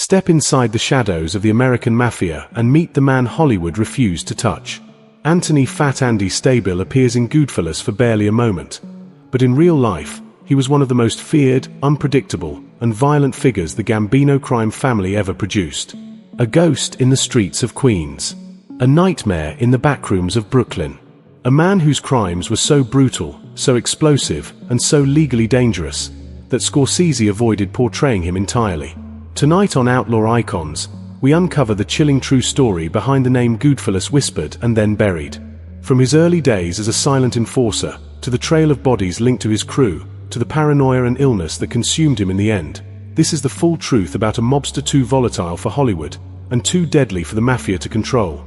Step inside the shadows of the American Mafia and meet the man Hollywood refused to touch. Anthony "Fat Andy" Stabile appears in Goodfellas for barely a moment. But in real life, he was one of the most feared, unpredictable, and violent figures the Gambino crime family ever produced. A ghost in the streets of Queens. A nightmare in the backrooms of Brooklyn. A man whose crimes were so brutal, so explosive, and so legally dangerous, that Scorsese avoided portraying him entirely. Tonight on Outlaw Icons, we uncover the chilling true story behind the name Goodfellas whispered and then buried. From his early days as a silent enforcer, to the trail of bodies linked to his crew, to the paranoia and illness that consumed him in the end, this is the full truth about a mobster too volatile for Hollywood, and too deadly for the Mafia to control.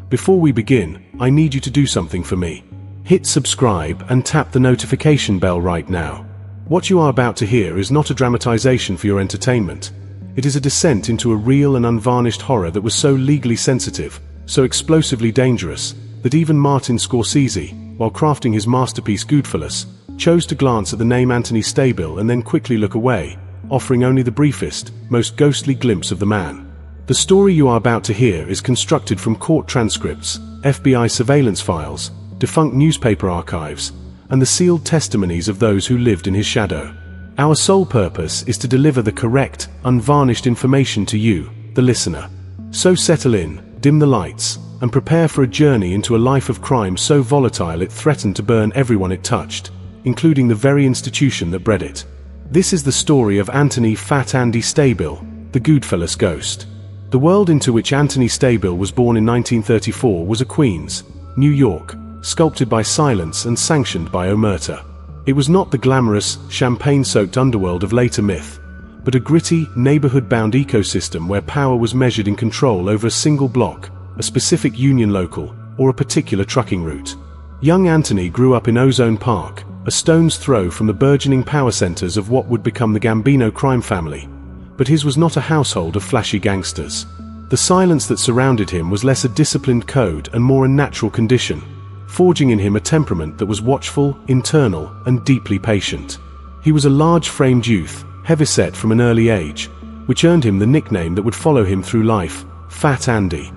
Before we begin, I need you to do something for me. Hit subscribe and tap the notification bell right now. What you are about to hear is not a dramatization for your entertainment. It is a descent into a real and unvarnished horror that was so legally sensitive, so explosively dangerous, that even Martin Scorsese, while crafting his masterpiece Goodfellas, chose to glance at the name Anthony Stabile and then quickly look away, offering only the briefest, most ghostly glimpse of the man. The story you are about to hear is constructed from court transcripts, FBI surveillance files, defunct newspaper archives, and the sealed testimonies of those who lived in his shadow. Our sole purpose is to deliver the correct, unvarnished information to you, the listener. So settle in, dim the lights, and prepare for a journey into a life of crime so volatile it threatened to burn everyone it touched, including the very institution that bred it. This is the story of Anthony "Fat Andy" Stabile, the Goodfellas ghost. The world into which Anthony Stabile was born in 1934 was a Queens, New York, sculpted by silence and sanctioned by omerta. It was not the glamorous, champagne-soaked underworld of later myth, but a gritty, neighborhood-bound ecosystem where power was measured in control over a single block, a specific union local, or a particular trucking route. Young Anthony grew up in Ozone Park, a stone's throw from the burgeoning power centers of what would become the Gambino crime family. But his was not a household of flashy gangsters. The silence that surrounded him was less a disciplined code and more a natural condition, forging in him a temperament that was watchful, internal, and deeply patient. He was a large-framed youth, heavyset from an early age, which earned him the nickname that would follow him through life, Fat Andy.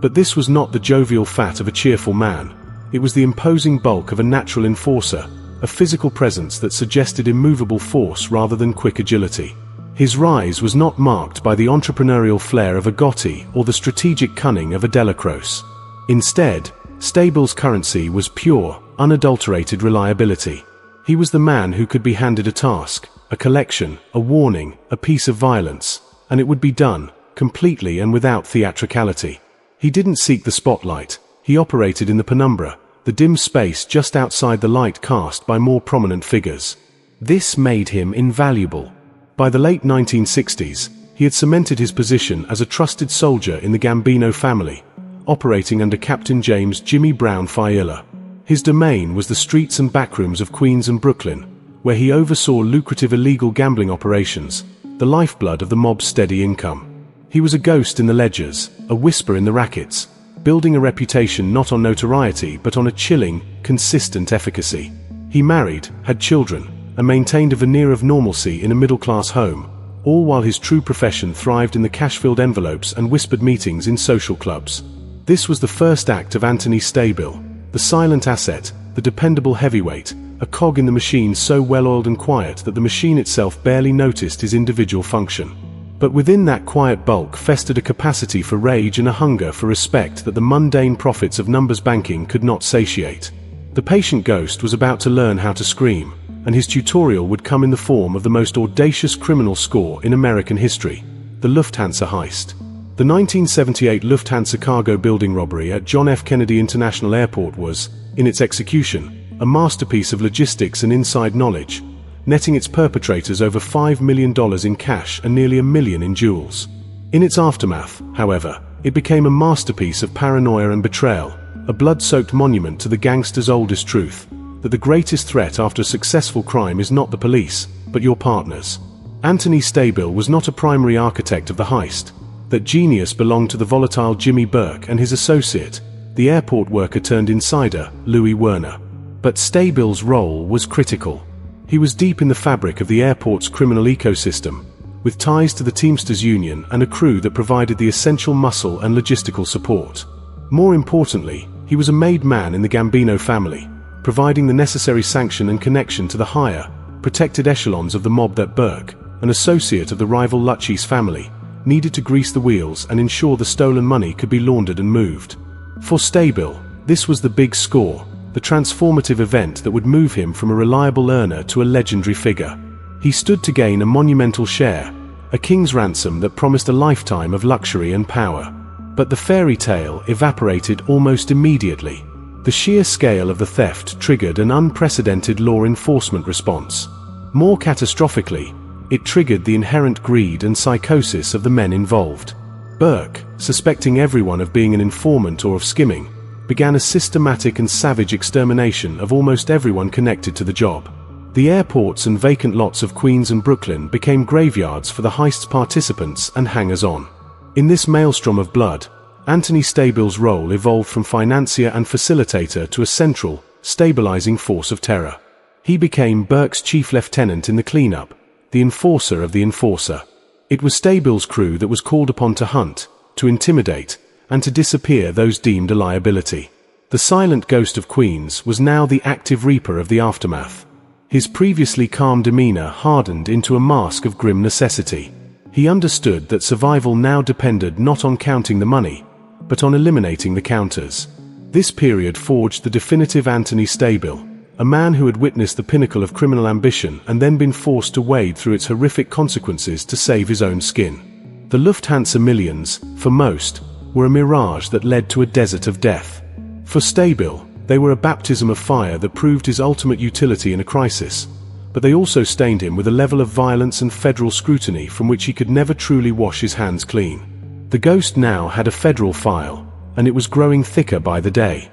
But this was not the jovial fat of a cheerful man. It was the imposing bulk of a natural enforcer, a physical presence that suggested immovable force rather than quick agility. His rise was not marked by the entrepreneurial flair of a Gotti or the strategic cunning of a Delacroix. Instead, Stabile's currency was pure, unadulterated reliability. He was the man who could be handed a task, a collection, a warning, a piece of violence, and it would be done, completely and without theatricality. He didn't seek the spotlight. He operated in the penumbra, the dim space just outside the light cast by more prominent figures. This made him invaluable. By the late 1960s, he had cemented his position as a trusted soldier in the Gambino family, operating under Captain James "Jimmy Brown" Failla. His domain was the streets and backrooms of Queens and Brooklyn, where he oversaw lucrative illegal gambling operations, the lifeblood of the mob's steady income. He was a ghost in the ledgers, a whisper in the rackets, building a reputation not on notoriety but on a chilling, consistent efficacy. He married, had children, and maintained a veneer of normalcy in a middle-class home, all while his true profession thrived in the cash-filled envelopes and whispered meetings in social clubs. This was the first act of Anthony Stabile, the silent asset, the dependable heavyweight, a cog in the machine so well-oiled and quiet that the machine itself barely noticed his individual function. But within that quiet bulk festered a capacity for rage and a hunger for respect that the mundane profits of numbers banking could not satiate. The patient ghost was about to learn how to scream, and his tutorial would come in the form of the most audacious criminal score in American history, the Lufthansa heist. The 1978 Lufthansa cargo building robbery at John F. Kennedy International Airport was, in its execution, a masterpiece of logistics and inside knowledge, netting its perpetrators over $5 million in cash and nearly $1 million in jewels. In its aftermath, however, it became a masterpiece of paranoia and betrayal, a blood-soaked monument to the gangster's oldest truth, that the greatest threat after a successful crime is not the police, but your partners. Anthony Stabile was not a primary architect of the heist. That genius belonged to the volatile Jimmy Burke and his associate, the airport worker turned insider, Louis Werner. But Stabile's role was critical. He was deep in the fabric of the airport's criminal ecosystem, with ties to the Teamsters Union and a crew that provided the essential muscle and logistical support. More importantly, he was a made man in the Gambino family, providing the necessary sanction and connection to the higher, protected echelons of the mob that Burke, an associate of the rival Lucchese family, needed to grease the wheels and ensure the stolen money could be laundered and moved. For Stabile, this was the big score, the transformative event that would move him from a reliable earner to a legendary figure. He stood to gain a monumental share, a king's ransom that promised a lifetime of luxury and power. But the fairy tale evaporated almost immediately. The sheer scale of the theft triggered an unprecedented law enforcement response. More catastrophically, it triggered the inherent greed and psychosis of the men involved. Burke, suspecting everyone of being an informant or of skimming, began a systematic and savage extermination of almost everyone connected to the job. The airports and vacant lots of Queens and Brooklyn became graveyards for the heist's participants and hangers-on. In this maelstrom of blood, Anthony Stabile's role evolved from financier and facilitator to a central, stabilizing force of terror. He became Burke's chief lieutenant in the cleanup, the enforcer of the enforcer. It was Stabile's crew that was called upon to hunt, to intimidate, and to disappear those deemed a liability. The silent ghost of Queens was now the active reaper of the aftermath. His previously calm demeanor hardened into a mask of grim necessity. He understood that survival now depended not on counting the money, but on eliminating the counters. This period forged the definitive Anthony Stabile, a man who had witnessed the pinnacle of criminal ambition and then been forced to wade through its horrific consequences to save his own skin. The Lufthansa millions, for most, were a mirage that led to a desert of death. For Stabile, they were a baptism of fire that proved his ultimate utility in a crisis, but they also stained him with a level of violence and federal scrutiny from which he could never truly wash his hands clean. The ghost now had a federal file, and it was growing thicker by the day.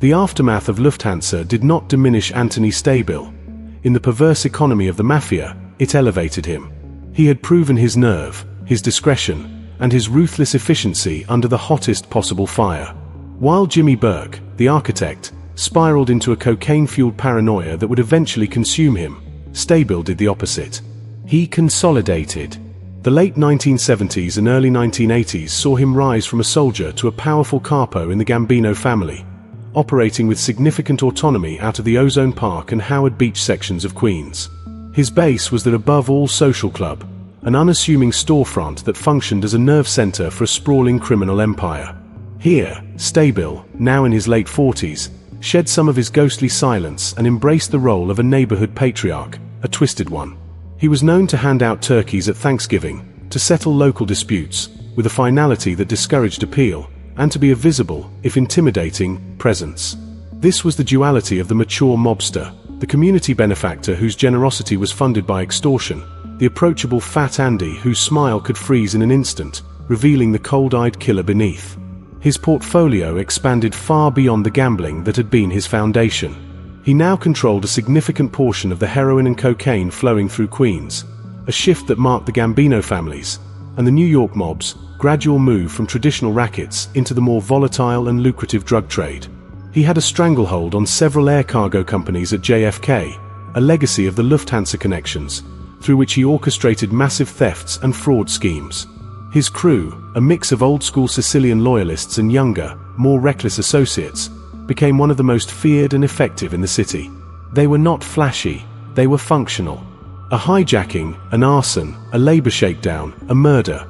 The aftermath of Lufthansa did not diminish Anthony Stabile. In the perverse economy of the Mafia, it elevated him. He had proven his nerve, his discretion, and his ruthless efficiency under the hottest possible fire. While Jimmy Burke, the architect, spiraled into a cocaine-fueled paranoia that would eventually consume him, Stabile did the opposite. He consolidated. The late 1970s and early 1980s saw him rise from a soldier to a powerful capo in the Gambino family, operating with significant autonomy out of the Ozone Park and Howard Beach sections of Queens. His base was that above-all social club, an unassuming storefront that functioned as a nerve center for a sprawling criminal empire. Here, Stabile, now in his late 40s, shed some of his ghostly silence and embraced the role of a neighborhood patriarch, a twisted one. He was known to hand out turkeys at Thanksgiving, to settle local disputes, with a finality that discouraged appeal, and to be a visible, if intimidating, presence. This was the duality of the mature mobster, the community benefactor whose generosity was funded by extortion, the approachable Fat Andy whose smile could freeze in an instant, revealing the cold-eyed killer beneath. His portfolio expanded far beyond the gambling that had been his foundation. He now controlled a significant portion of the heroin and cocaine flowing through Queens, a shift that marked the Gambino families, and the New York mob's gradual move from traditional rackets into the more volatile and lucrative drug trade. He had a stranglehold on several air cargo companies at JFK, a legacy of the Lufthansa connections, through which he orchestrated massive thefts and fraud schemes. His crew, a mix of old-school Sicilian loyalists and younger, more reckless associates, became one of the most feared and effective in the city. They were not flashy, they were functional. A hijacking, an arson, a labor shakedown, a murder.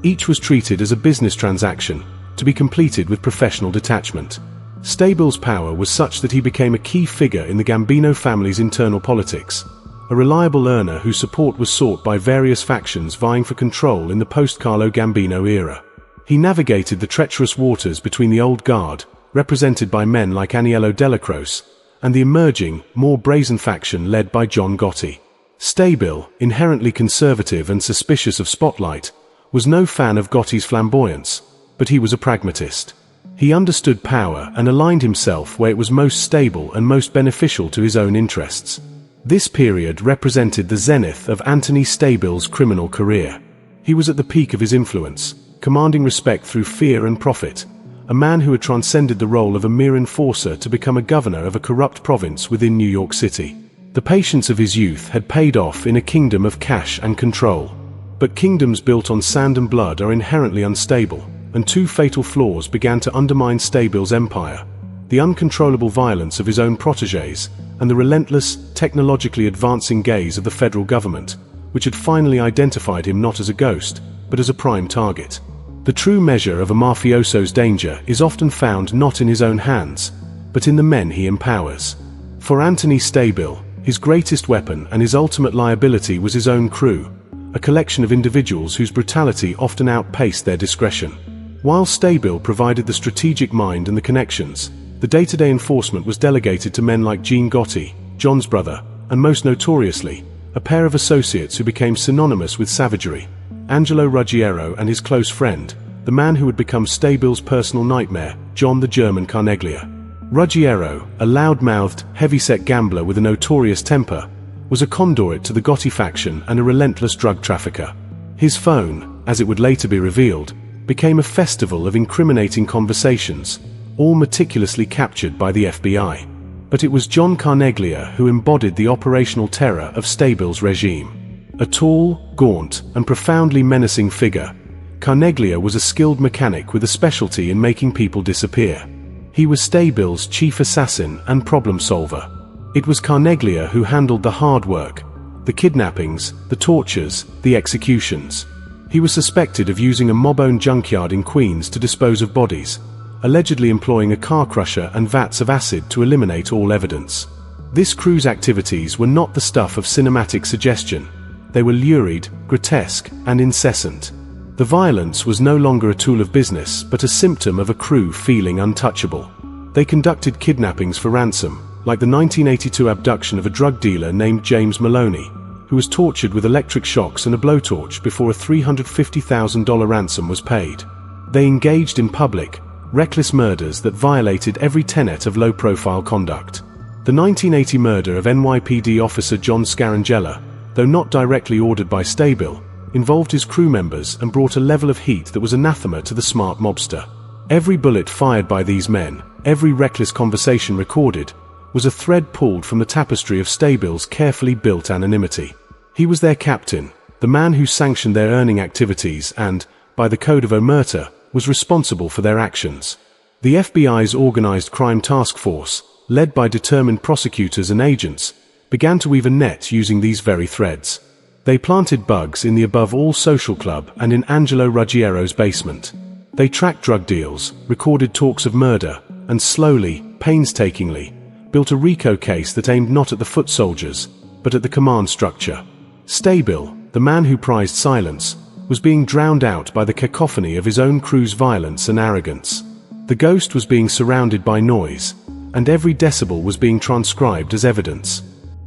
Each was treated as a business transaction, to be completed with professional detachment. Stabile's power was such that he became a key figure in the Gambino family's internal politics, a reliable earner whose support was sought by various factions vying for control in the post-Carlo Gambino era. He navigated the treacherous waters between the old guard, represented by men like Aniello Delacroce, and the emerging, more brazen faction led by John Gotti. Stabile, inherently conservative and suspicious of spotlight, was no fan of Gotti's flamboyance, but he was a pragmatist. He understood power and aligned himself where it was most stable and most beneficial to his own interests. This period represented the zenith of Anthony Stabile's criminal career. He was at the peak of his influence, commanding respect through fear and profit, a man who had transcended the role of a mere enforcer to become a governor of a corrupt province within New York City. The patience of his youth had paid off in a kingdom of cash and control. But kingdoms built on sand and blood are inherently unstable, and two fatal flaws began to undermine Stabile's empire: the uncontrollable violence of his own protégés, and the relentless, technologically advancing gaze of the federal government, which had finally identified him not as a ghost, but as a prime target. The true measure of a mafioso's danger is often found not in his own hands, but in the men he empowers. For Anthony Stabile, his greatest weapon and his ultimate liability was his own crew, a collection of individuals whose brutality often outpaced their discretion. While Stabile provided the strategic mind and the connections, the day-to-day enforcement was delegated to men like Gene Gotti, John's brother, and most notoriously, a pair of associates who became synonymous with savagery: Angelo Ruggiero and his close friend, the man who would become Stabile's personal nightmare, John the German Carneglia. Ruggiero, a loud-mouthed, heavy-set gambler with a notorious temper, was a conduit to the Gotti faction and a relentless drug trafficker. His phone, as it would later be revealed, became a festival of incriminating conversations, all meticulously captured by the FBI. But it was John Carneglia who embodied the operational terror of Stabile's regime. A tall, gaunt, and profoundly menacing figure, Carneglia was a skilled mechanic with a specialty in making people disappear. He was Stabile's chief assassin and problem solver. It was Carneglia who handled the hard work, the kidnappings, the tortures, the executions. He was suspected of using a mob-owned junkyard in Queens to dispose of bodies, allegedly employing a car crusher and vats of acid to eliminate all evidence. This crew's activities were not the stuff of cinematic suggestion. They were lurid, grotesque, and incessant. The violence was no longer a tool of business, but a symptom of a crew feeling untouchable. They conducted kidnappings for ransom, like the 1982 abduction of a drug dealer named James Maloney, who was tortured with electric shocks and a blowtorch before a $350,000 ransom was paid. They engaged in public, reckless murders that violated every tenet of low-profile conduct. The 1980 murder of NYPD officer John Scarangella, though not directly ordered by Stabile, involved his crew members and brought a level of heat that was anathema to the smart mobster. Every bullet fired by these men, every reckless conversation recorded, was a thread pulled from the tapestry of Stabile's carefully built anonymity. He was their captain, the man who sanctioned their earning activities and, by the code of omerta, was responsible for their actions. The FBI's organized crime task force, led by determined prosecutors and agents, began to weave a net using these very threads. They planted bugs in the above-all social club and in Angelo Ruggiero's basement. They tracked drug deals, recorded talks of murder, and slowly, painstakingly, built a RICO case that aimed not at the foot soldiers, but at the command structure. Stabile, the man who prized silence, was being drowned out by the cacophony of his own crew's violence and arrogance. The ghost was being surrounded by noise, and every decibel was being transcribed as evidence.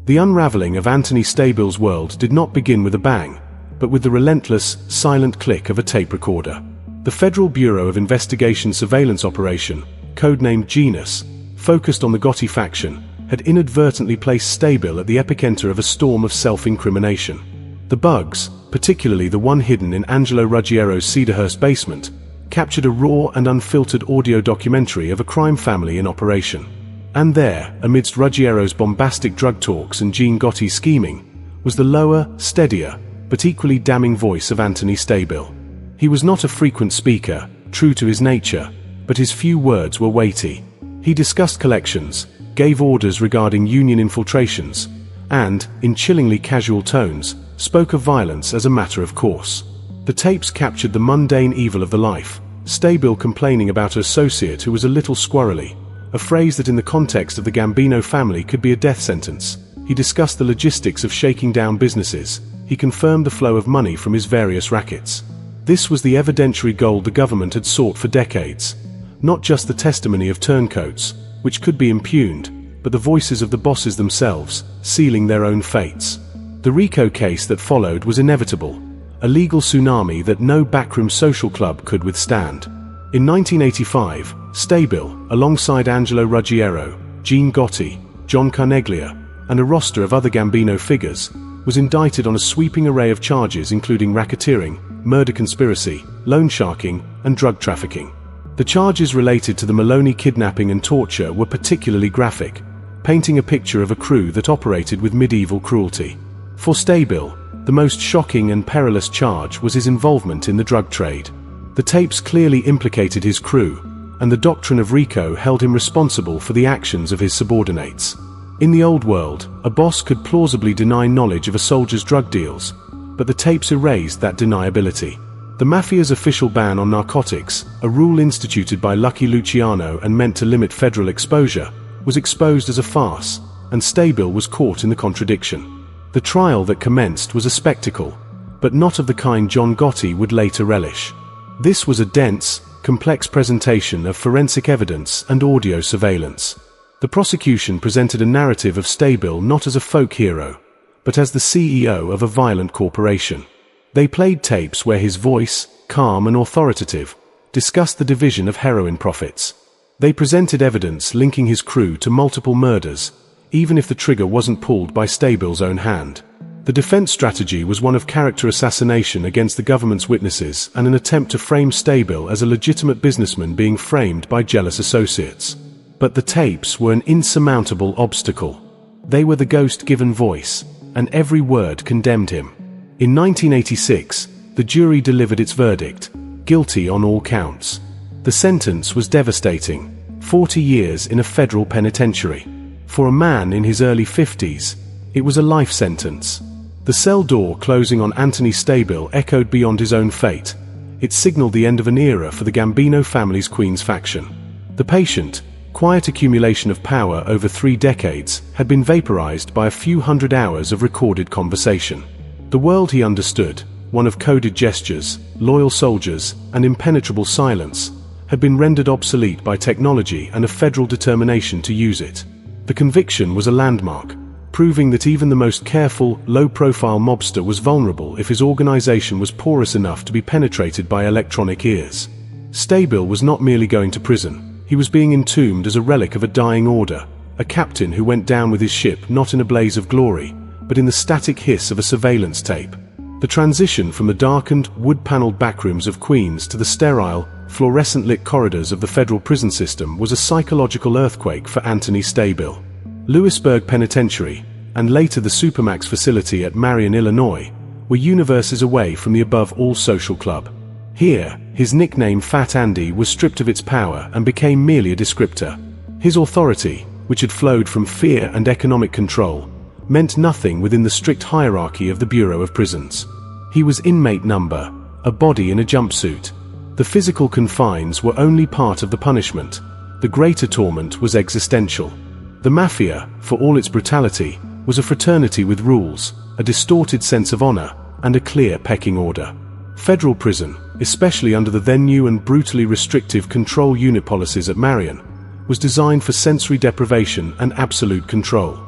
The unraveling of Anthony Stabile's world did not begin with a bang, but with the relentless, silent click of a tape recorder. The Federal Bureau of Investigation surveillance operation, codenamed Genus, focused on the Gotti faction, had inadvertently placed Stabile at the epicenter of a storm of self-incrimination. The bugs, particularly the one hidden in Angelo Ruggiero's Cedarhurst basement, captured a raw and unfiltered audio documentary of a crime family in operation. And there, amidst Ruggiero's bombastic drug talks and Gene Gotti's scheming, was the lower, steadier, but equally damning voice of Anthony Stabile. He was not a frequent speaker, true to his nature, but his few words were weighty. He discussed collections, gave orders regarding union infiltrations, and, in chillingly casual tones, spoke of violence as a matter of course. The tapes captured the mundane evil of the life, Stabile complaining about her associate who was a little squirrely, a phrase that in the context of the Gambino family could be a death sentence. He discussed the logistics of shaking down businesses. He confirmed the flow of money from his various rackets. This was the evidentiary gold the government had sought for decades. Not just the testimony of turncoats, which could be impugned, but the voices of the bosses themselves, sealing their own fates. The RICO case that followed was inevitable, a legal tsunami that no backroom social club could withstand. In 1985, Stabile, alongside Angelo Ruggiero, Gene Gotti, John Carneglia, and a roster of other Gambino figures, was indicted on a sweeping array of charges including racketeering, murder conspiracy, loan sharking, and drug trafficking. The charges related to the Maloney kidnapping and torture were particularly graphic, painting a picture of a crew that operated with medieval cruelty. For Stabile, The most shocking and perilous charge was his involvement in the drug trade. The tapes clearly implicated his crew, and the doctrine of RICO held him responsible for the actions of his subordinates. In the old world, a boss could plausibly deny knowledge of a soldier's drug deals, but the tapes erased that deniability. The Mafia's official ban on narcotics, a rule instituted by Lucky Luciano and meant to limit federal exposure, was exposed as a farce, and Stabile was caught in the contradiction. The trial that commenced was a spectacle, but not of the kind John Gotti would later relish. This was a dense, complex presentation of forensic evidence and audio surveillance. The prosecution presented a narrative of Stabile not as a folk hero, but as the CEO of a violent corporation. They played tapes where his voice, calm and authoritative, discussed the division of heroin profits. They presented evidence linking his crew to multiple murders, even if the trigger wasn't pulled by Stabile's own hand. The defense strategy was one of character assassination against the government's witnesses and an attempt to frame Stabile as a legitimate businessman being framed by jealous associates. But the tapes were an insurmountable obstacle. They were the ghost given voice, and every word condemned him. In 1986, the jury delivered its verdict, guilty on all counts. The sentence was devastating, 40 years in a federal penitentiary. For a man in his early 50s, it was a life sentence. The cell door closing on Anthony Stabile echoed beyond his own fate. It signaled the end of an era for the Gambino family's Queens faction. The patient, quiet accumulation of power over 3 decades, had been vaporized by a few hundred hours of recorded conversation. The world he understood, one of coded gestures, loyal soldiers, and impenetrable silence, had been rendered obsolete by technology and a federal determination to use it. The conviction was a landmark, proving that even the most careful, low-profile mobster was vulnerable if his organization was porous enough to be penetrated by electronic ears. Stabile was not merely going to prison, he was being entombed as a relic of a dying order, a captain who went down with his ship not in a blaze of glory, but in the static hiss of a surveillance tape. The transition from the darkened, wood-paneled backrooms of Queens to the sterile, fluorescent-lit corridors of the federal prison system was a psychological earthquake for Anthony Stabile. Lewisburg Penitentiary, and later the Supermax facility at Marion, Illinois, were universes away from the above-all social club. Here, his nickname Fat Andy was stripped of its power and became merely a descriptor. His authority, which had flowed from fear and economic control, meant nothing within the strict hierarchy of the Bureau of Prisons. He was inmate number, a body in a jumpsuit. The physical confines were only part of the punishment. The greater torment was existential. The Mafia, for all its brutality, was a fraternity with rules, a distorted sense of honor, and a clear pecking order. Federal prison, especially under the then new and brutally restrictive control unit policies at Marion, was designed for sensory deprivation and absolute control.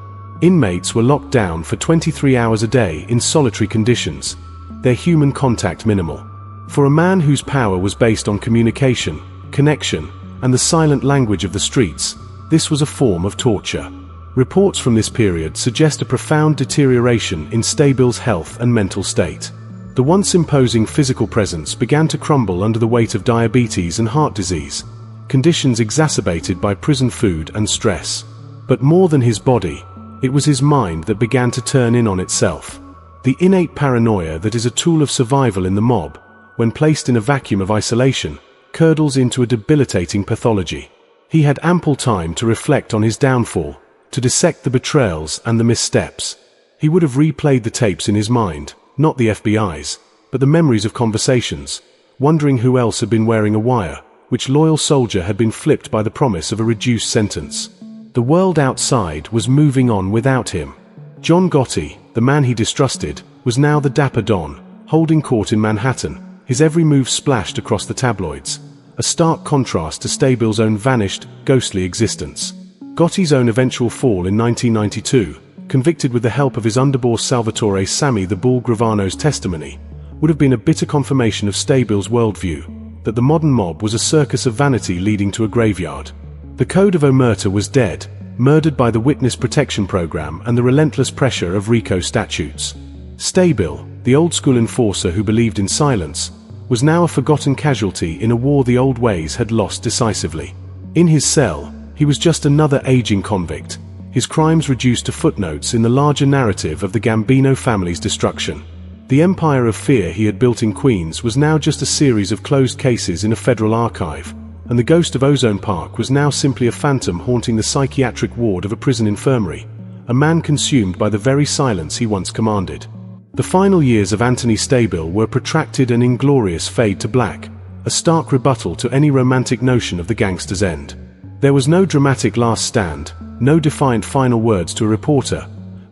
Inmates were locked down for 23 hours a day in solitary conditions, their human contact minimal. For a man whose power was based on communication, connection, and the silent language of the streets, this was a form of torture. Reports from this period suggest a profound deterioration in Stabile's health and mental state. The once imposing physical presence began to crumble under the weight of diabetes and heart disease, conditions exacerbated by prison food and stress. But more than his body, it was his mind that began to turn in on itself. The innate paranoia that is a tool of survival in the mob, when placed in a vacuum of isolation, curdles into a debilitating pathology. He had ample time to reflect on his downfall, to dissect the betrayals and the missteps. He would have replayed the tapes in his mind, not the FBI's, but the memories of conversations, wondering who else had been wearing a wire, which loyal soldier had been flipped by the promise of a reduced sentence. The world outside was moving on without him. John Gotti, the man he distrusted, was now the dapper Don, holding court in Manhattan, his every move splashed across the tabloids, a stark contrast to Stabile's own vanished, ghostly existence. Gotti's own eventual fall in 1992, convicted with the help of his underboss Salvatore Sammy the Bull Gravano's testimony, would have been a bitter confirmation of Stabile's worldview, that the modern mob was a circus of vanity leading to a graveyard. The Code of Omerta was dead, murdered by the Witness Protection Program and the relentless pressure of RICO statutes. Stabile, the old-school enforcer who believed in silence, was now a forgotten casualty in a war the old ways had lost decisively. In his cell, he was just another aging convict, his crimes reduced to footnotes in the larger narrative of the Gambino family's destruction. The empire of fear he had built in Queens was now just a series of closed cases in a federal archive, and the ghost of Ozone Park was now simply a phantom haunting the psychiatric ward of a prison infirmary, a man consumed by the very silence he once commanded. The final years of Anthony Stabile were protracted and inglorious fade to black, a stark rebuttal to any romantic notion of the gangster's end. There was no dramatic last stand, no defiant final words to a reporter,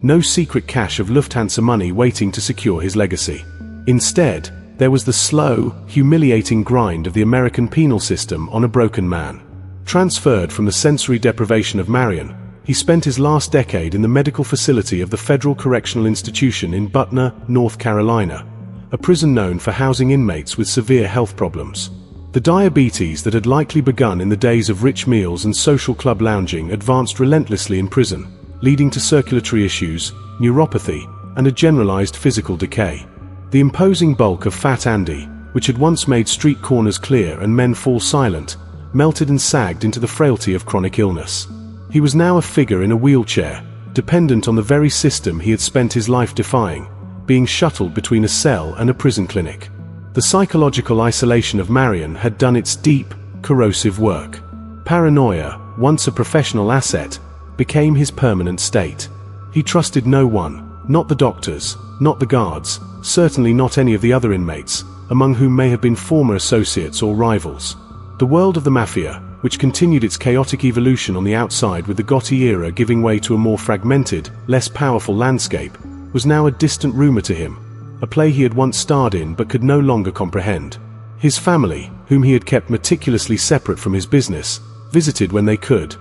no secret cache of Lufthansa money waiting to secure his legacy. Instead, there was the slow, humiliating grind of the American penal system on a broken man. Transferred from the sensory deprivation of Marion, he spent his last decade in the medical facility of the Federal Correctional Institution in Butner, North Carolina, a prison known for housing inmates with severe health problems. The diabetes that had likely begun in the days of rich meals and social club lounging advanced relentlessly in prison, leading to circulatory issues, neuropathy, and a generalized physical decay. The imposing bulk of Fat Andy, which had once made street corners clear and men fall silent, melted and sagged into the frailty of chronic illness. He was now a figure in a wheelchair, dependent on the very system he had spent his life defying, being shuttled between a cell and a prison clinic. The psychological isolation of Marion had done its deep, corrosive work. Paranoia, once a professional asset, became his permanent state. He trusted no one, not the doctors, not the guards, certainly not any of the other inmates, among whom may have been former associates or rivals. The world of the Mafia, which continued its chaotic evolution on the outside with the Gotti era giving way to a more fragmented, less powerful landscape, was now a distant rumor to him, a play he had once starred in but could no longer comprehend. His family, whom he had kept meticulously separate from his business, visited when they could,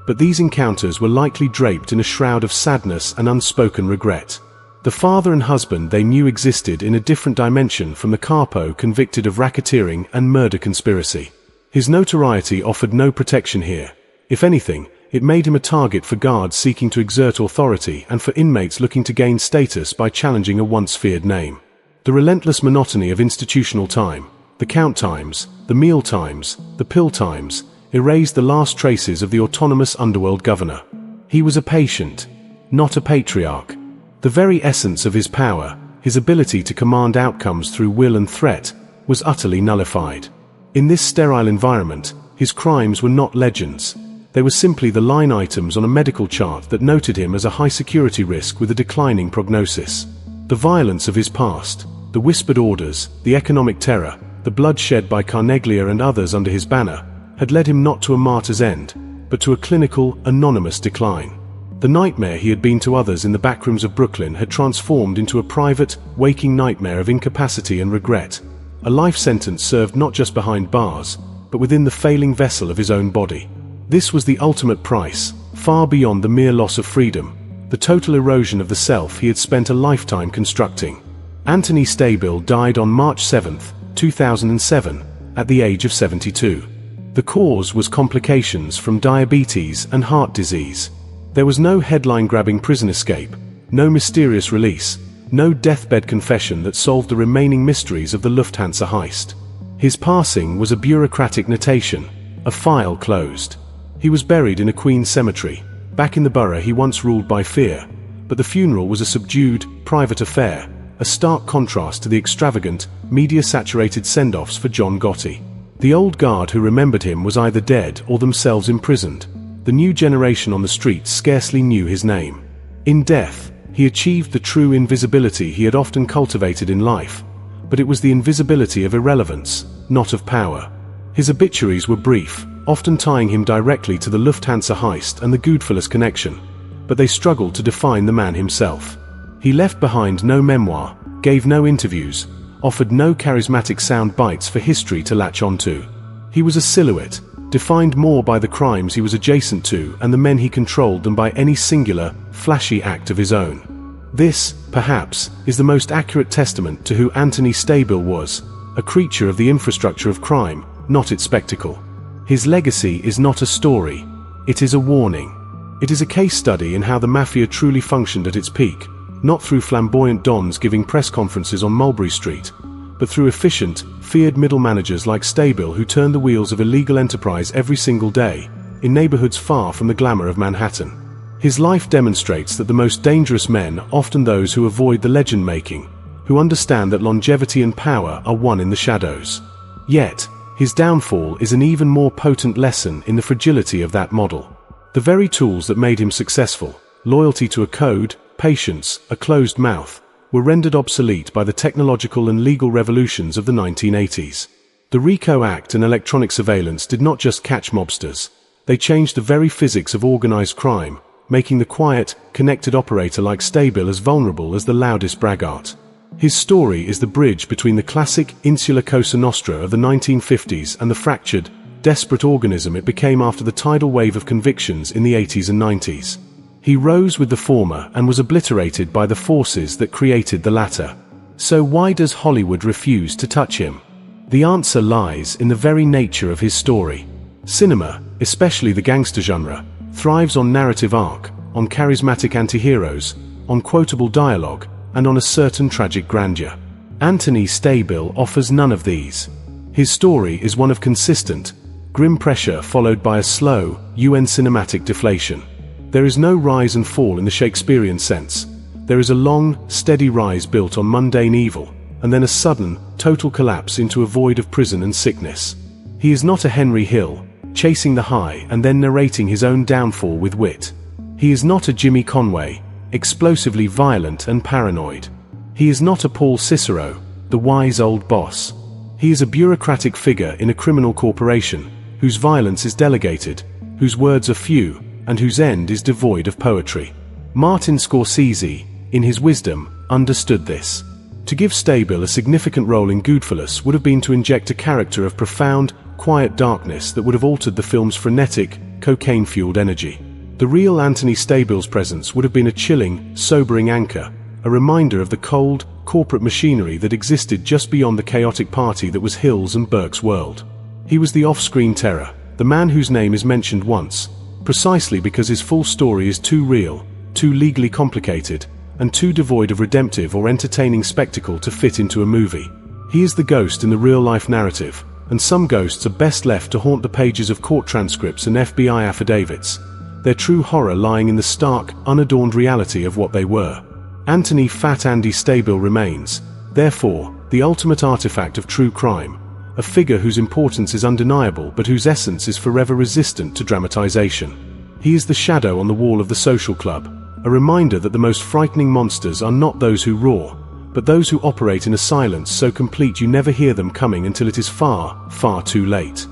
but these encounters were likely draped in a shroud of sadness and unspoken regret. The father and husband they knew existed in a different dimension from the capo convicted of racketeering and murder conspiracy. His notoriety offered no protection here. If anything, it made him a target for guards seeking to exert authority and for inmates looking to gain status by challenging a once feared name. The relentless monotony of institutional time, the count times, the meal times, the pill times, erased the last traces of the autonomous underworld governor. He was a patient, not a patriarch. The very essence of his power, his ability to command outcomes through will and threat, was utterly nullified. In this sterile environment, his crimes were not legends. They were simply the line items on a medical chart that noted him as a high-security risk with a declining prognosis. The violence of his past, the whispered orders, the economic terror, the blood shed by Carneglia and others under his banner, had led him not to a martyr's end, but to a clinical, anonymous decline. The nightmare he had been to others in the backrooms of Brooklyn had transformed into a private, waking nightmare of incapacity and regret, a life sentence served not just behind bars, but within the failing vessel of his own body. This was the ultimate price, far beyond the mere loss of freedom, the total erosion of the self he had spent a lifetime constructing. Anthony Stabile died on March 7, 2007, at the age of 72. The cause was complications from diabetes and heart disease. There was no headline-grabbing prison escape, no mysterious release, no deathbed confession that solved the remaining mysteries of the Lufthansa heist. His passing was a bureaucratic notation, a file closed. He was buried in a Queens cemetery, back in the borough he once ruled by fear, but the funeral was a subdued, private affair, a stark contrast to the extravagant, media-saturated send-offs for John Gotti. The old guard who remembered him was either dead or themselves imprisoned. The new generation on the streets scarcely knew his name. In death, he achieved the true invisibility he had often cultivated in life, but it was the invisibility of irrelevance, not of power. His obituaries were brief, often tying him directly to the Lufthansa heist and the Goodfellas connection, but they struggled to define the man himself. He left behind no memoir, gave no interviews, offered no charismatic sound bites for history to latch onto. He was a silhouette, defined more by the crimes he was adjacent to and the men he controlled than by any singular, flashy act of his own. This, perhaps, is the most accurate testament to who Anthony Stabile was, a creature of the infrastructure of crime, not its spectacle. His legacy is not a story, it is a warning. It is a case study in how the Mafia truly functioned at its peak, not through flamboyant dons giving press conferences on Mulberry Street, but through efficient, feared middle managers like Stabile who turned the wheels of illegal enterprise every single day, in neighborhoods far from the glamour of Manhattan. His life demonstrates that the most dangerous men are often those who avoid the legend-making, who understand that longevity and power are one in the shadows. Yet, his downfall is an even more potent lesson in the fragility of that model. The very tools that made him successful, loyalty to a code, patience, a closed mouth, were rendered obsolete by the technological and legal revolutions of the 1980s. The RICO Act and electronic surveillance did not just catch mobsters. They changed the very physics of organized crime, making the quiet, connected operator like Stabile as vulnerable as the loudest braggart. His story is the bridge between the classic insular Cosa Nostra of the 1950s and the fractured, desperate organism it became after the tidal wave of convictions in the 80s and 90s. He rose with the former and was obliterated by the forces that created the latter. So why does Hollywood refuse to touch him? The answer lies in the very nature of his story. Cinema, especially the gangster genre, thrives on narrative arc, on charismatic anti-heroes, on quotable dialogue, and on a certain tragic grandeur. Anthony Stabile offers none of these. His story is one of consistent, grim pressure followed by a slow, UN cinematic deflation. There is no rise and fall in the Shakespearean sense. There is a long, steady rise built on mundane evil, and then a sudden, total collapse into a void of prison and sickness. He is not a Henry Hill, chasing the high and then narrating his own downfall with wit. He is not a Jimmy Conway, explosively violent and paranoid. He is not a Paul Cicero, the wise old boss. He is a bureaucratic figure in a criminal corporation, whose violence is delegated, whose words are few, and whose end is devoid of poetry. Martin Scorsese, in his wisdom, understood this. To give Stabile a significant role in Goodfellas would have been to inject a character of profound, quiet darkness that would have altered the film's frenetic, cocaine-fueled energy. The real Anthony Stabile's presence would have been a chilling, sobering anchor, a reminder of the cold, corporate machinery that existed just beyond the chaotic party that was Hill's and Burke's world. He was the off-screen terror, the man whose name is mentioned once, precisely because his full story is too real, too legally complicated, and too devoid of redemptive or entertaining spectacle to fit into a movie. He is the ghost in the real-life narrative, and some ghosts are best left to haunt the pages of court transcripts and FBI affidavits, their true horror lying in the stark, unadorned reality of what they were. Anthony "Fat Andy" Stabile remains, therefore, the ultimate artifact of true crime, a figure whose importance is undeniable but whose essence is forever resistant to dramatization. He is the shadow on the wall of the social club, a reminder that the most frightening monsters are not those who roar, but those who operate in a silence so complete you never hear them coming until it is far, far too late.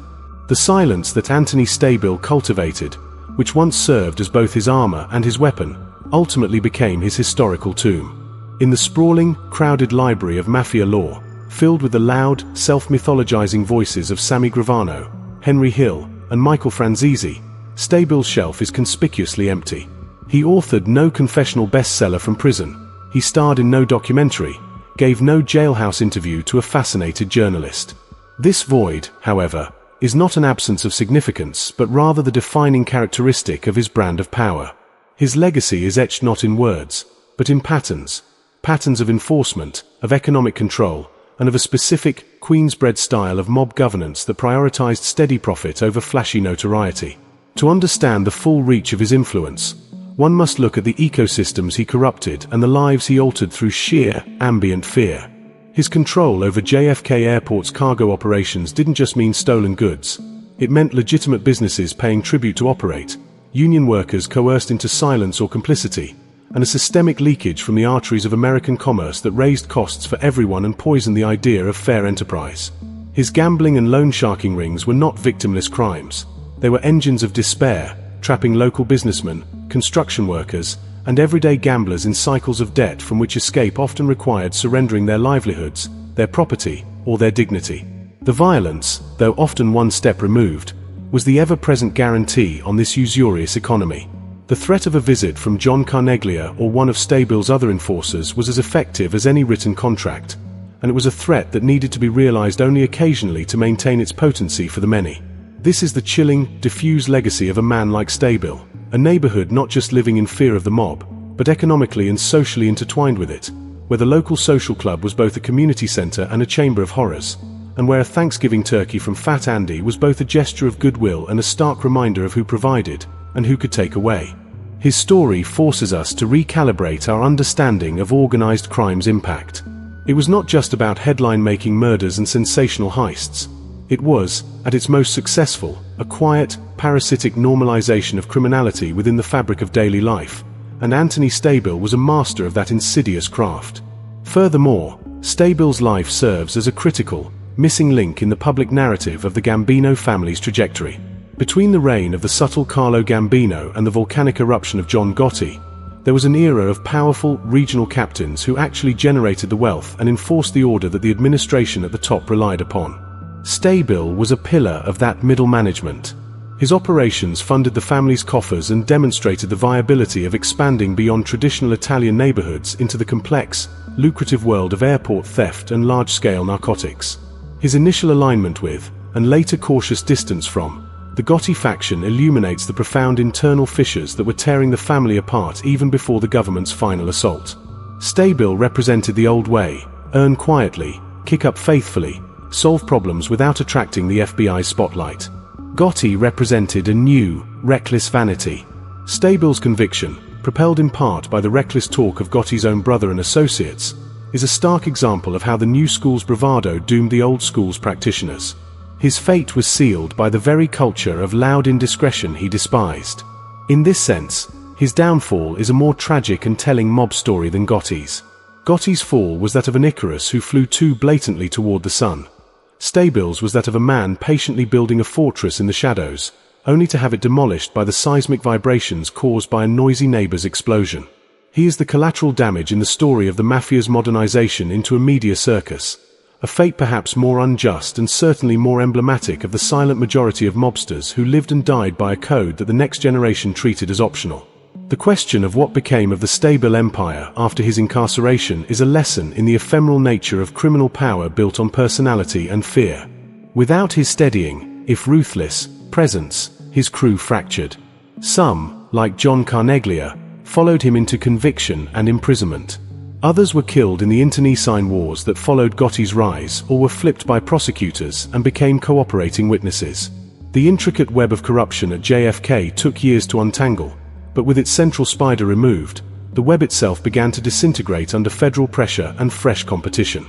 The silence that Anthony Stabile cultivated, which once served as both his armor and his weapon, ultimately became his historical tomb. In the sprawling, crowded library of mafia lore, filled with the loud, self-mythologizing voices of Sammy Gravano, Henry Hill, and Michael Franzese, Stabile's shelf is conspicuously empty. He authored no confessional bestseller from prison. He starred in no documentary, gave no jailhouse interview to a fascinated journalist. This void, however, is not an absence of significance, but rather the defining characteristic of his brand of power. His legacy is etched not in words, but in patterns. Patterns of enforcement, of economic control, and of a specific, Queensbred style of mob governance that prioritized steady profit over flashy notoriety. To understand the full reach of his influence, one must look at the ecosystems he corrupted and the lives he altered through sheer, ambient fear. His control over JFK Airport's cargo operations didn't just mean stolen goods. It meant legitimate businesses paying tribute to operate, union workers coerced into silence or complicity, and a systemic leakage from the arteries of American commerce that raised costs for everyone and poisoned the idea of fair enterprise. His gambling and loan sharking rings were not victimless crimes. They were engines of despair, trapping local businessmen, construction workers, and everyday gamblers in cycles of debt from which escape often required surrendering their livelihoods, their property, or their dignity. The violence, though often one step removed, was the ever-present guarantee on this usurious economy. The threat of a visit from John Carneglia or one of Stabile's other enforcers was as effective as any written contract, and it was a threat that needed to be realized only occasionally to maintain its potency for the many. This is the chilling, diffuse legacy of a man like Stabile, a neighborhood not just living in fear of the mob, but economically and socially intertwined with it, where the local social club was both a community center and a chamber of horrors, and where a Thanksgiving turkey from Fat Andy was both a gesture of goodwill and a stark reminder of who provided, and who could take away. His story forces us to recalibrate our understanding of organized crime's impact. It was not just about headline-making murders and sensational heists. It was, at its most successful, a quiet, parasitic normalization of criminality within the fabric of daily life, and Anthony Stabile was a master of that insidious craft. Furthermore, Stabile's life serves as a critical, missing link in the public narrative of the Gambino family's trajectory. Between the reign of the subtle Carlo Gambino and the volcanic eruption of John Gotti, there was an era of powerful, regional captains who actually generated the wealth and enforced the order that the administration at the top relied upon. Stabile was a pillar of that middle management. His operations funded the family's coffers and demonstrated the viability of expanding beyond traditional Italian neighborhoods into the complex, lucrative world of airport theft and large-scale narcotics. His initial alignment with, and later cautious distance from, the Gotti faction illuminates the profound internal fissures that were tearing the family apart even before the government's final assault. Stabile represented the old way: earn quietly, kick up faithfully, solve problems without attracting the FBI's spotlight. Gotti represented a new, reckless vanity. Stabile's conviction, propelled in part by the reckless talk of Gotti's own brother and associates, is a stark example of how the new school's bravado doomed the old school's practitioners. His fate was sealed by the very culture of loud indiscretion he despised. In this sense, his downfall is a more tragic and telling mob story than Gotti's. Gotti's fall was that of an Icarus who flew too blatantly toward the sun. Stabile's was that of a man patiently building a fortress in the shadows, only to have it demolished by the seismic vibrations caused by a noisy neighbor's explosion. He is the collateral damage in the story of the Mafia's modernization into a media circus, a fate perhaps more unjust and certainly more emblematic of the silent majority of mobsters who lived and died by a code that the next generation treated as optional. The question of what became of the Stabile empire after his incarceration is a lesson in the ephemeral nature of criminal power built on personality and fear. Without his steadying, if ruthless, presence, his crew fractured. Some, like John Carneglia, followed him into conviction and imprisonment. Others were killed in the internecine wars that followed Gotti's rise or were flipped by prosecutors and became cooperating witnesses. The intricate web of corruption at JFK took years to untangle, but with its central spider removed, the web itself began to disintegrate under federal pressure and fresh competition.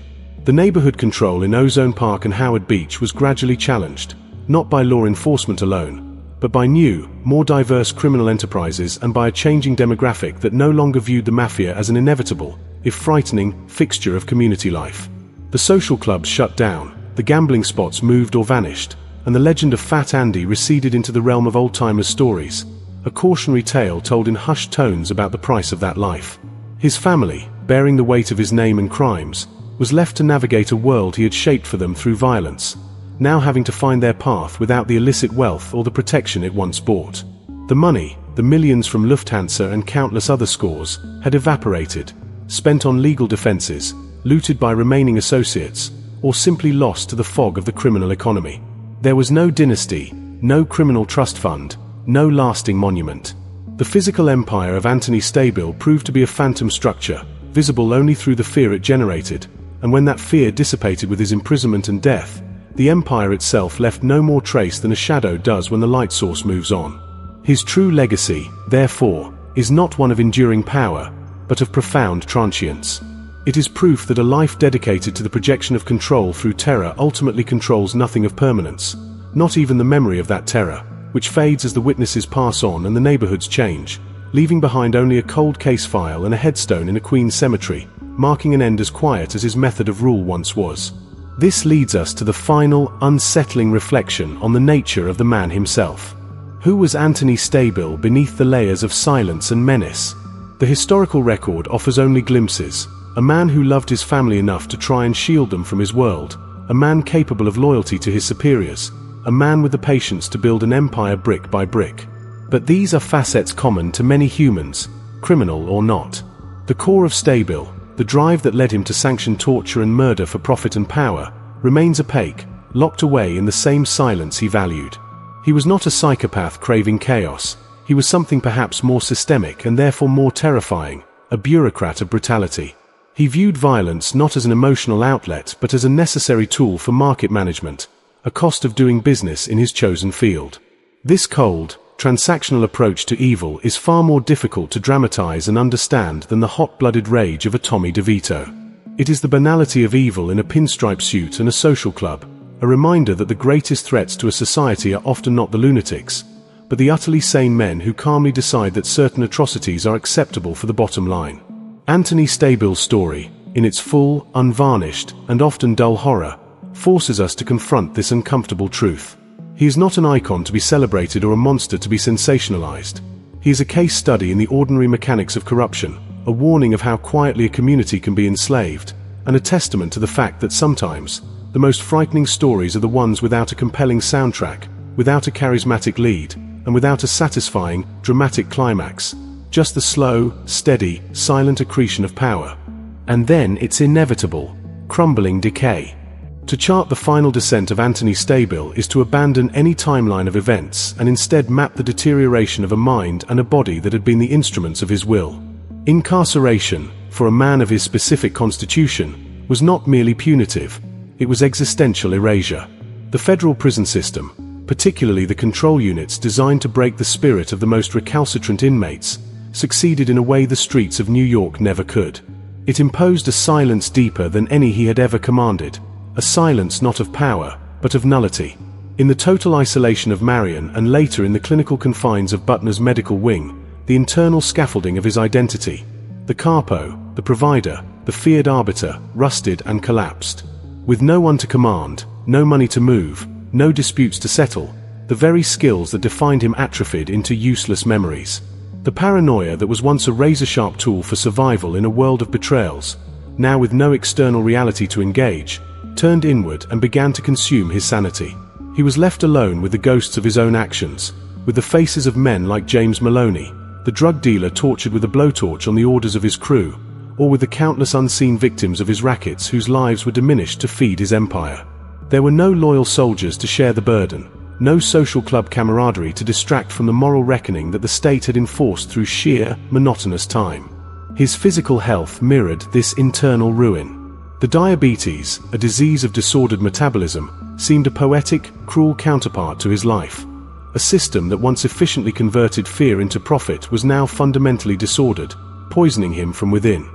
The neighborhood control in Ozone Park and Howard Beach was gradually challenged, not by law enforcement alone, but by new, more diverse criminal enterprises and by a changing demographic that no longer viewed the mafia as an inevitable, if frightening, fixture of community life. The social clubs shut down, the gambling spots moved or vanished, and the legend of Fat Andy receded into the realm of old-timers' stories, a cautionary tale told in hushed tones about the price of that life. His family, bearing the weight of his name and crimes, was left to navigate a world he had shaped for them through violence, now having to find their path without the illicit wealth or the protection it once bought. The money, the millions from Lufthansa and countless other scores, had evaporated, spent on legal defenses, looted by remaining associates, or simply lost to the fog of the criminal economy. There was no dynasty, no criminal trust fund, no lasting monument. The physical empire of Anthony Stabile proved to be a phantom structure, visible only through the fear it generated, and when that fear dissipated with his imprisonment and death, the empire itself left no more trace than a shadow does when the light source moves on. His true legacy, therefore, is not one of enduring power, but of profound transience. It is proof that a life dedicated to the projection of control through terror ultimately controls nothing of permanence, not even the memory of that terror, which fades as the witnesses pass on and the neighborhoods change, leaving behind only a cold case file and a headstone in a Queen's cemetery, marking an end as quiet as his method of rule once was. This leads us to the final, unsettling reflection on the nature of the man himself. Who was Anthony Stabile beneath the layers of silence and menace? The historical record offers only glimpses. A man who loved his family enough to try and shield them from his world, a man capable of loyalty to his superiors, a man with the patience to build an empire brick by brick. But these are facets common to many humans, criminal or not. The core of Stabile, the drive that led him to sanction torture and murder for profit and power, remains opaque, locked away in the same silence he valued. He was not a psychopath craving chaos. He was something perhaps more systemic and therefore more terrifying, a bureaucrat of brutality. He viewed violence not as an emotional outlet but as a necessary tool for market management, a cost of doing business in his chosen field. This cold, transactional approach to evil is far more difficult to dramatize and understand than the hot-blooded rage of a Tommy DeVito. It is the banality of evil in a pinstripe suit and a social club, a reminder that the greatest threats to a society are often not the lunatics, but the utterly sane men who calmly decide that certain atrocities are acceptable for the bottom line. Anthony Stabile's story, in its full, unvarnished, and often dull horror, forces us to confront this uncomfortable truth. He is not an icon to be celebrated or a monster to be sensationalized. He is a case study in the ordinary mechanics of corruption, a warning of how quietly a community can be enslaved, and a testament to the fact that sometimes, the most frightening stories are the ones without a compelling soundtrack, without a charismatic lead, and without a satisfying, dramatic climax, just the slow, steady, silent accretion of power. And then its inevitable, crumbling decay. To chart the final descent of Anthony Stabile is to abandon any timeline of events and instead map the deterioration of a mind and a body that had been the instruments of his will. Incarceration, for a man of his specific constitution, was not merely punitive, it was existential erasure. The federal prison system, particularly the control units designed to break the spirit of the most recalcitrant inmates, succeeded in a way the streets of New York never could. It imposed a silence deeper than any he had ever commanded, a silence not of power, but of nullity. In the total isolation of Marion and later in the clinical confines of Butner's medical wing, the internal scaffolding of his identity, the capo, the provider, the feared arbiter, rusted and collapsed. With no one to command, no money to move, no disputes to settle, the very skills that defined him atrophied into useless memories. The paranoia that was once a razor-sharp tool for survival in a world of betrayals, now with no external reality to engage, turned inward and began to consume his sanity. He was left alone with the ghosts of his own actions, with the faces of men like James Maloney, the drug dealer tortured with a blowtorch on the orders of his crew, or with the countless unseen victims of his rackets whose lives were diminished to feed his empire. There were no loyal soldiers to share the burden, no social club camaraderie to distract from the moral reckoning that the state had enforced through sheer, monotonous time. His physical health mirrored this internal ruin. The diabetes, a disease of disordered metabolism, seemed a poetic, cruel counterpart to his life. A system that once efficiently converted fear into profit was now fundamentally disordered, poisoning him from within.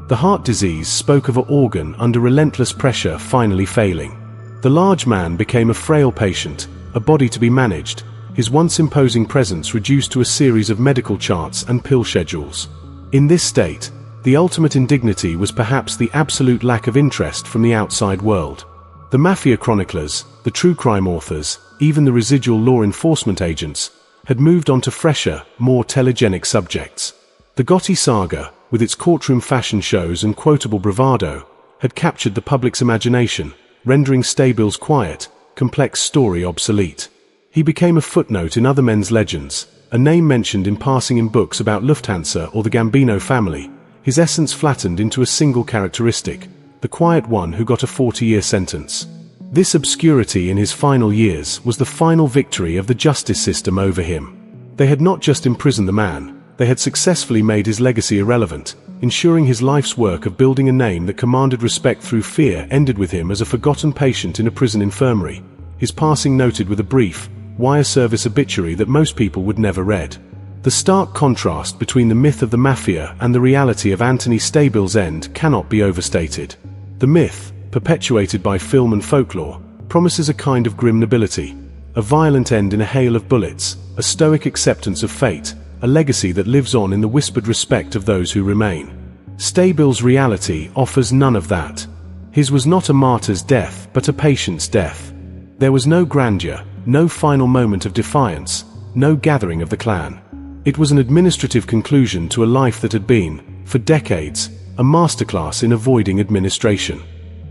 The heart disease spoke of an organ under relentless pressure finally failing. The large man became a frail patient, a body to be managed, his once imposing presence reduced to a series of medical charts and pill schedules. In this state, the ultimate indignity was perhaps the absolute lack of interest from the outside world. The mafia chroniclers, the true crime authors, even the residual law enforcement agents, had moved on to fresher, more telegenic subjects. The Gotti saga, with its courtroom fashion shows and quotable bravado, had captured the public's imagination, rendering Stabile's quiet, complex story obsolete. He became a footnote in other men's legends, a name mentioned in passing in books about Lufthansa or the Gambino family, his essence flattened into a single characteristic, the quiet one who got a 40-year sentence. This obscurity in his final years was the final victory of the justice system over him. They had not just imprisoned the man, they had successfully made his legacy irrelevant, ensuring his life's work of building a name that commanded respect through fear ended with him as a forgotten patient in a prison infirmary, his passing noted with a brief, wire service obituary that most people would never read. The stark contrast between the myth of the mafia and the reality of Anthony Stabile's end cannot be overstated. The myth, perpetuated by film and folklore, promises a kind of grim nobility, a violent end in a hail of bullets, a stoic acceptance of fate, a legacy that lives on in the whispered respect of those who remain. Stabile's reality offers none of that. His was not a martyr's death, but a patient's death. There was no grandeur, no final moment of defiance, no gathering of the clan. It was an administrative conclusion to a life that had been, for decades, a masterclass in avoiding administration.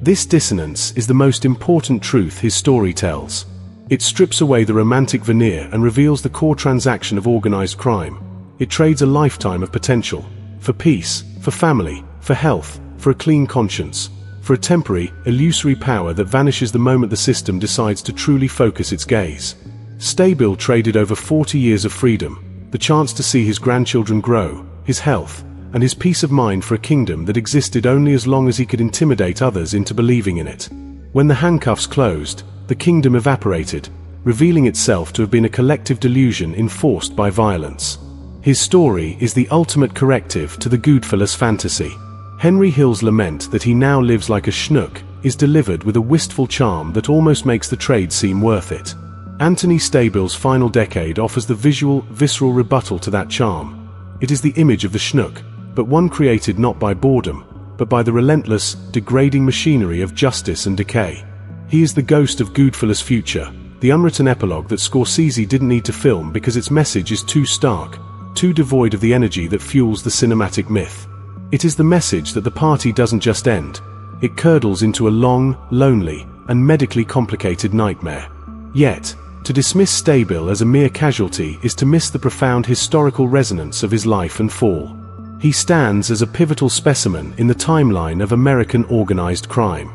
This dissonance is the most important truth his story tells. It strips away the romantic veneer and reveals the core transaction of organized crime. It trades a lifetime of potential, for peace, for family, for health, for a clean conscience, for a temporary, illusory power that vanishes the moment the system decides to truly focus its gaze. Stabile traded over 40 years of freedom, the chance to see his grandchildren grow, his health, and his peace of mind for a kingdom that existed only as long as he could intimidate others into believing in it. When the handcuffs closed, the kingdom evaporated, revealing itself to have been a collective delusion enforced by violence. His story is the ultimate corrective to the Goodfellas fantasy. Henry Hill's lament that he now lives like a schnook is delivered with a wistful charm that almost makes the trade seem worth it. Anthony Stabile's final decade offers the visual, visceral rebuttal to that charm. It is the image of the schnook, but one created not by boredom, but by the relentless, degrading machinery of justice and decay. He is the ghost of Goodfellas' future, the unwritten epilogue that Scorsese didn't need to film because its message is too stark, too devoid of the energy that fuels the cinematic myth. It is the message that the party doesn't just end, it curdles into a long, lonely, and medically complicated nightmare. Yet, to dismiss Stabile as a mere casualty is to miss the profound historical resonance of his life and fall. He stands as a pivotal specimen in the timeline of American organized crime.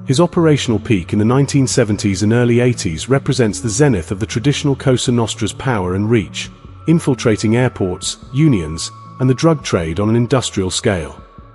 His operational peak in the 1970s and early 80s represents the zenith of the traditional Cosa Nostra's power and reach, infiltrating airports, unions, and the drug trade on an industrial scale.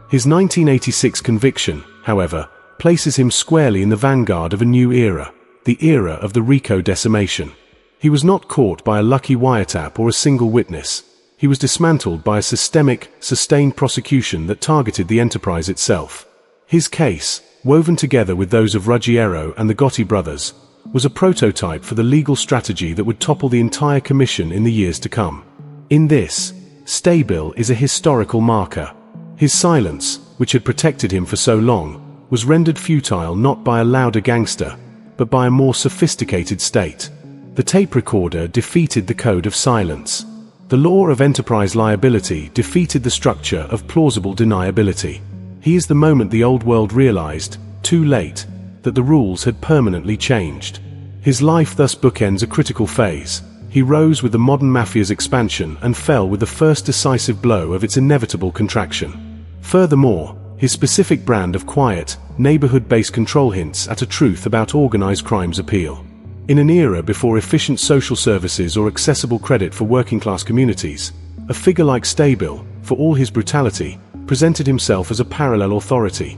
His 1986 conviction, however, places him squarely in the vanguard of a new era, the era of the RICO decimation. He was not caught by a lucky wiretap or a single witness. He was dismantled by a systemic, sustained prosecution that targeted the enterprise itself. His case, woven together with those of Ruggiero and the Gotti brothers, was a prototype for the legal strategy that would topple the entire commission in the years to come. In this, Stabile is a historical marker. His silence, which had protected him for so long, was rendered futile not by a louder gangster, but by a more sophisticated state. The tape recorder defeated the code of silence. The law of enterprise liability defeated the structure of plausible deniability. He is the moment the old world realized, too late, that the rules had permanently changed. His life thus bookends a critical phase. He rose with the modern mafia's expansion and fell with the first decisive blow of its inevitable contraction. Furthermore, his specific brand of quiet, neighborhood-based control hints at a truth about organized crime's appeal. In an era before efficient social services or accessible credit for working-class communities, a figure like Stabile, for all his brutality, presented himself as a parallel authority,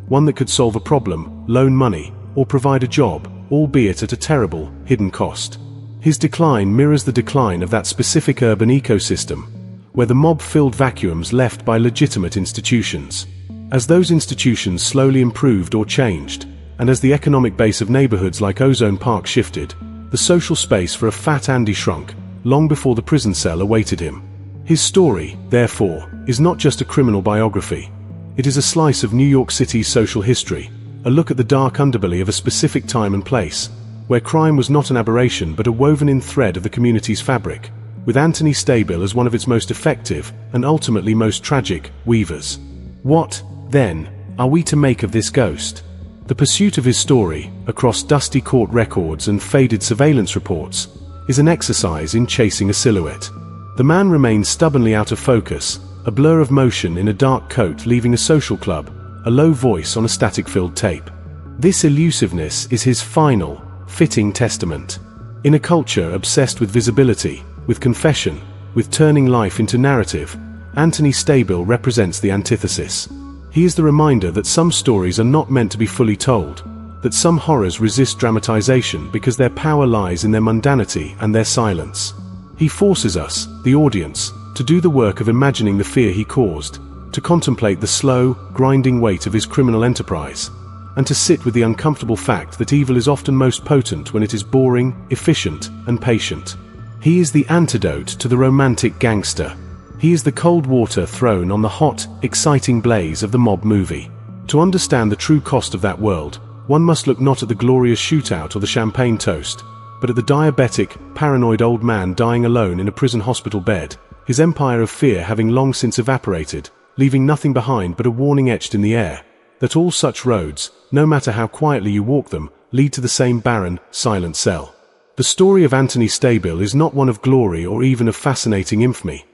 one that could solve a problem, loan money, or provide a job, albeit at a terrible, hidden cost. His decline mirrors the decline of that specific urban ecosystem, where the mob filled vacuums left by legitimate institutions. As those institutions slowly improved or changed, and as the economic base of neighborhoods like Ozone Park shifted, the social space for a fat Andy shrunk, long before the prison cell awaited him. His story, therefore, is not just a criminal biography. It is a slice of New York City's social history, a look at the dark underbelly of a specific time and place, where crime was not an aberration but a woven-in thread of the community's fabric, with Anthony Stabile as one of its most effective, and ultimately most tragic, weavers. What, then, are we to make of this ghost? The pursuit of his story, across dusty court records and faded surveillance reports, is an exercise in chasing a silhouette. The man remains stubbornly out of focus, a blur of motion in a dark coat leaving a social club, a low voice on a static-filled tape. This elusiveness is his final, fitting testament. In a culture obsessed with visibility, with confession, with turning life into narrative, Anthony Stabile represents the antithesis. He is the reminder that some stories are not meant to be fully told, that some horrors resist dramatization because their power lies in their mundanity and their silence. He forces us, the audience, to do the work of imagining the fear he caused, to contemplate the slow, grinding weight of his criminal enterprise, and to sit with the uncomfortable fact that evil is often most potent when it is boring, efficient, and patient. He is the antidote to the romantic gangster. He is the cold water thrown on the hot, exciting blaze of the mob movie. To understand the true cost of that world, one must look not at the glorious shootout or the champagne toast, but at the diabetic, paranoid old man dying alone in a prison hospital bed, his empire of fear having long since evaporated, leaving nothing behind but a warning etched in the air, that all such roads, no matter how quietly you walk them, lead to the same barren, silent cell. The story of Anthony Stabile is not one of glory or even of fascinating infamy.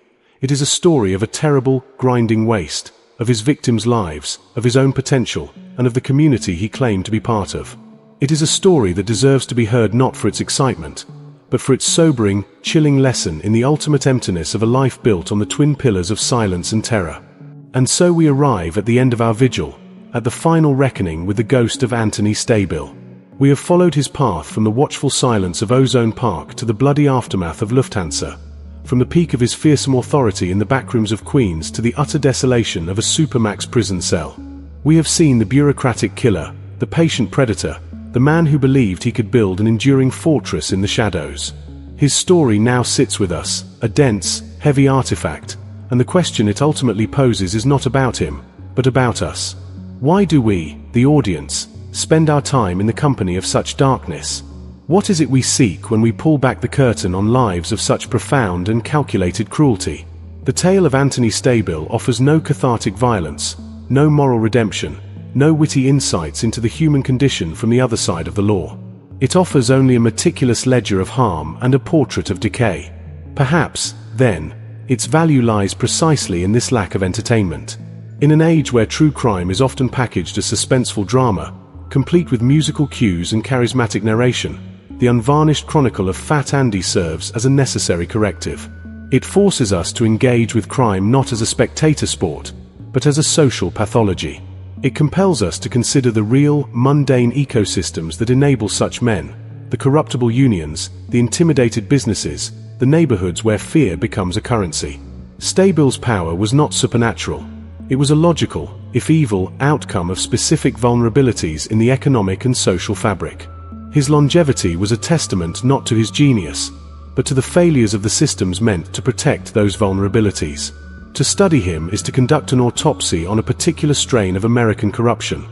It is a story of a terrible, grinding waste, of his victims' lives, of his own potential, and of the community he claimed to be part of. It is a story that deserves to be heard not for its excitement, but for its sobering, chilling lesson in the ultimate emptiness of a life built on the twin pillars of silence and terror. And so we arrive at the end of our vigil, at the final reckoning with the ghost of Anthony Stabile. We have followed his path from the watchful silence of Ozone Park to the bloody aftermath of Lufthansa, from the peak of his fearsome authority in the backrooms of Queens to the utter desolation of a Supermax prison cell. We have seen the bureaucratic killer, the patient predator, the man who believed he could build an enduring fortress in the shadows. His story now sits with us, a dense, heavy artifact, and the question it ultimately poses is not about him, but about us. Why do we, the audience, spend our time in the company of such darkness? What is it we seek when we pull back the curtain on lives of such profound and calculated cruelty? The tale of Anthony Stabile offers no cathartic violence, no moral redemption, no witty insights into the human condition from the other side of the law. It offers only a meticulous ledger of harm and a portrait of decay. Perhaps, then, its value lies precisely in this lack of entertainment. In an age where true crime is often packaged as suspenseful drama, complete with musical cues and charismatic narration, the unvarnished chronicle of Fat Andy serves as a necessary corrective. It forces us to engage with crime not as a spectator sport, but as a social pathology. It compels us to consider the real, mundane ecosystems that enable such men, the corruptible unions, the intimidated businesses, the neighborhoods where fear becomes a currency. Stabile's power was not supernatural. It was a logical, if evil, outcome of specific vulnerabilities in the economic and social fabric. His longevity was a testament not to his genius, but to the failures of the systems meant to protect those vulnerabilities. To study him is to conduct an autopsy on a particular strain of American corruption,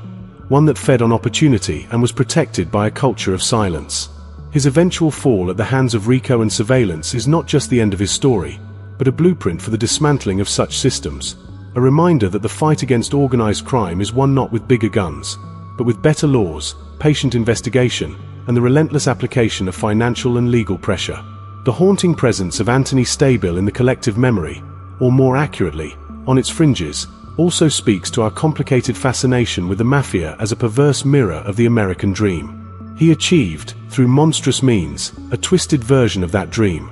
one that fed on opportunity and was protected by a culture of silence. His eventual fall at the hands of RICO and surveillance is not just the end of his story, but a blueprint for the dismantling of such systems, a reminder that the fight against organized crime is won not with bigger guns, but with better laws, patient investigation, and the relentless application of financial and legal pressure. The haunting presence of Anthony Stabile in the collective memory, or more accurately, on its fringes, also speaks to our complicated fascination with the Mafia as a perverse mirror of the American dream. He achieved, through monstrous means, a twisted version of that dream.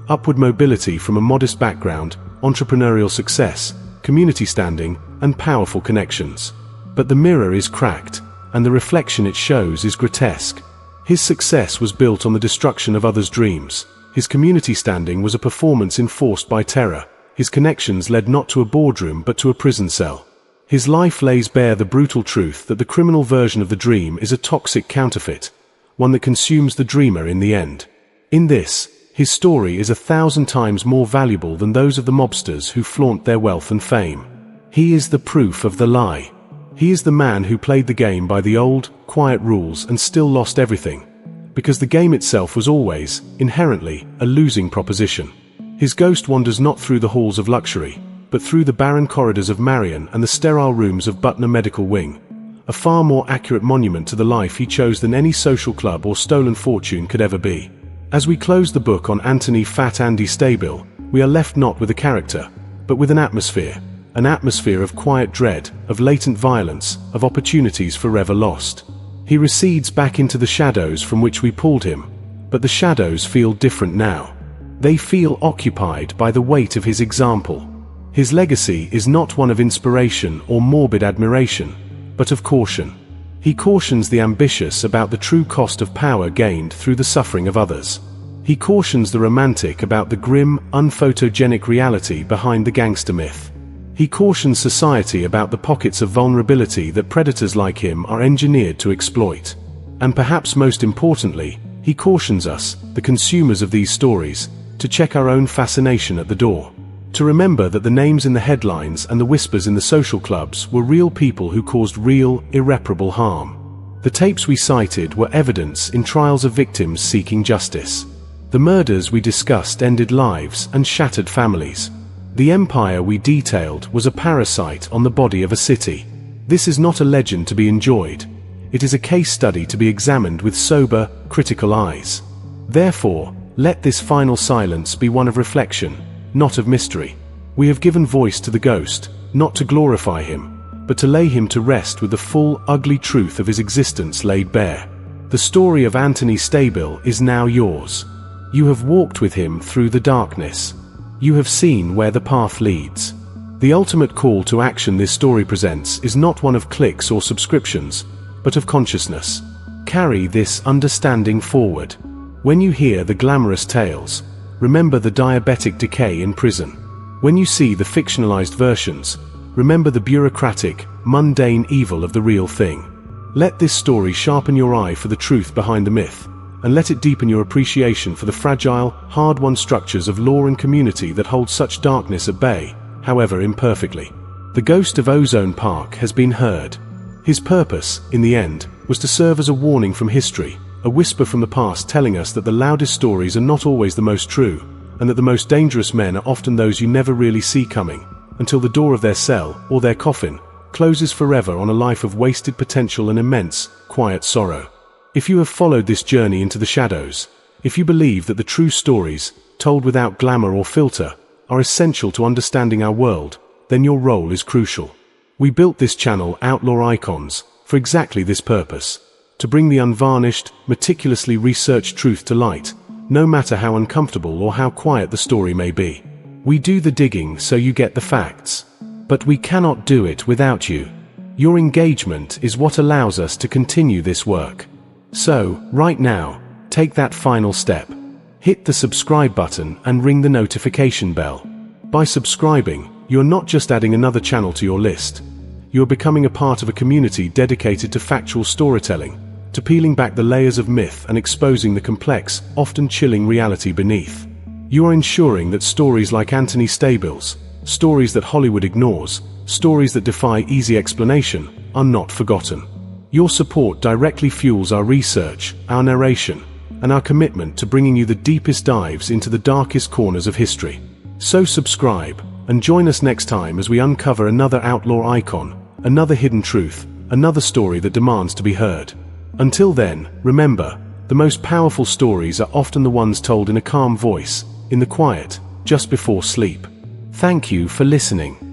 Upward mobility from a modest background, entrepreneurial success, community standing, and powerful connections. But the mirror is cracked, and the reflection it shows is grotesque. His success was built on the destruction of others' dreams. His community standing was a performance enforced by terror. His connections led not to a boardroom but to a prison cell. His life lays bare the brutal truth that the criminal version of the dream is a toxic counterfeit, one that consumes the dreamer in the end. In this, his story is 1,000 times more valuable than those of the mobsters who flaunt their wealth and fame. He is the proof of the lie. He is the man who played the game by the old, quiet rules and still lost everything, because the game itself was always, inherently, a losing proposition. His ghost wanders not through the halls of luxury, but through the barren corridors of Marion and the sterile rooms of Butner Medical Wing, a far more accurate monument to the life he chose than any social club or stolen fortune could ever be. As we close the book on Anthony Fat Andy Stabile, we are left not with a character, but with an atmosphere of quiet dread, of latent violence, of opportunities forever lost. He recedes back into the shadows from which we pulled him, but the shadows feel different now. They feel occupied by the weight of his example. His legacy is not one of inspiration or morbid admiration, but of caution. He cautions the ambitious about the true cost of power gained through the suffering of others. He cautions the romantic about the grim, unphotogenic reality behind the gangster myth. He cautions society about the pockets of vulnerability that predators like him are engineered to exploit. And perhaps most importantly, he cautions us, the consumers of these stories, to check our own fascination at the door. To remember that the names in the headlines and the whispers in the social clubs were real people who caused real, irreparable harm. The tapes we cited were evidence in trials of victims seeking justice. The murders we discussed ended lives and shattered families. The empire we detailed was a parasite on the body of a city. This is not a legend to be enjoyed. It is a case study to be examined with sober, critical eyes. Therefore, let this final silence be one of reflection, not of mystery. We have given voice to the ghost, not to glorify him, but to lay him to rest with the full, ugly truth of his existence laid bare. The story of Anthony Stabile is now yours. You have walked with him through the darkness. You have seen where the path leads. The ultimate call to action this story presents is not one of clicks or subscriptions, but of consciousness. Carry this understanding forward. When you hear the glamorous tales, remember the diabetic decay in prison. When you see the fictionalized versions, remember the bureaucratic, mundane evil of the real thing. Let this story sharpen your eye for the truth behind the myth, and let it deepen your appreciation for the fragile, hard-won structures of law and community that hold such darkness at bay, however imperfectly. The ghost of Ozone Park has been heard. His purpose, in the end, was to serve as a warning from history, a whisper from the past telling us that the loudest stories are not always the most true, and that the most dangerous men are often those you never really see coming, until the door of their cell, or their coffin, closes forever on a life of wasted potential and immense, quiet sorrow. If you have followed this journey into the shadows, if you believe that the true stories, told without glamour or filter, are essential to understanding our world, then your role is crucial. We built this channel, Outlaw Icons, for exactly this purpose: to bring the unvarnished, meticulously researched truth to light, no matter how uncomfortable or how quiet the story may be. We do the digging so you get the facts. But we cannot do it without you. Your engagement is what allows us to continue this work. So, right now, take that final step. Hit the subscribe button and ring the notification bell. By subscribing, you're not just adding another channel to your list. You're becoming a part of a community dedicated to factual storytelling, to peeling back the layers of myth and exposing the complex, often chilling reality beneath. You are ensuring that stories like Anthony Stabile's, stories that Hollywood ignores, stories that defy easy explanation, are not forgotten. Your support directly fuels our research, our narration, and our commitment to bringing you the deepest dives into the darkest corners of history. So subscribe, and join us next time as we uncover another outlaw icon, another hidden truth, another story that demands to be heard. Until then, remember, the most powerful stories are often the ones told in a calm voice, in the quiet, just before sleep. Thank you for listening.